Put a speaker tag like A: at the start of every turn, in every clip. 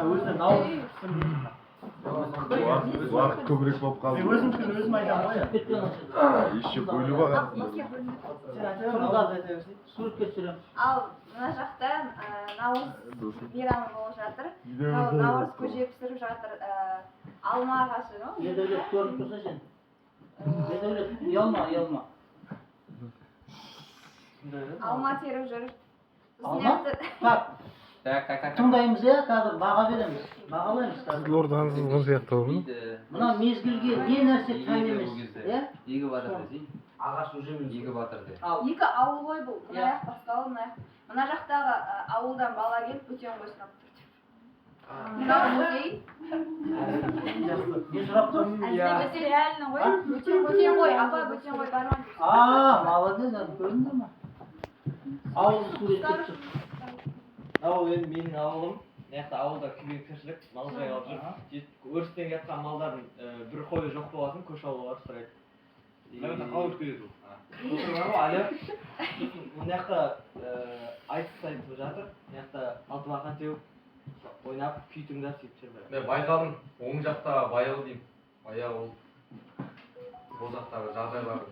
A: өзі наурыз
B: Уақыт көбірек болып қалды.
A: өзімшін өзім айтамын ғой.
B: Еще бөліп алған.
C: Суретке түсіремін.
D: Ал мына жақта наурыз мейрамы болып жатыр. Наурыз көже пісіріп жатыр. Алма ағашы, ну?
C: Ердәулет көрініп тұрса сен. Ердәулет, ұялма.
D: Алма теріп жүр.
C: Алма? Так, тыңдаймыз иә, қазір баға береміз. Бағалаймыз қазір.
E: Қызылорданың қызған сияқты ғой.
C: Мына мезгілге не нәрсе тән емес, иә?
F: Екі батыр десей.
A: Ағаш уже
F: Екі батыр де.
D: Екі ауыл ғой бұл. Мына жақ басталып, мына жақтағы ауылдан бала келіп бөтен ғой сұрап тұр. Мынау музей.
C: Не сұрап тұр?
D: Әсіресе реально ғой. Бөтен ғой, апа бөтен ғой бар ма?
C: Молодец, көрінді ма? Ауылды суреттеп тұр.
A: Ауыл енді менің ауылым. Мына ауылда күйбең тіршілік, мал жайылып жүр. Өрістен жатқан малдардың бір қойы жоқ болатын, көш аулалар сұрайды.
F: Мына қалай өткізеді ол?
A: Отырған ғой, әлі. Мына жақта айтыс айтып жатыр. Мына жақта алтыбақан теуіп, ойнап, күй тыңдап сөйтіп жүр.
F: Мен байқадым, оң жақта баяу деймін. Баяу ол. Бұл жақтағы жағдайлары.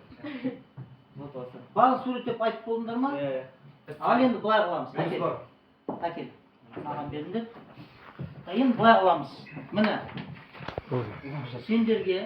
A: Вот осы.
C: Барлық суреттеп айтып болдыңдар ма? Ал енді былай қыламыз. Әкел. Маған беріңдер. Енді былай қыламыз. Міне. Сендерге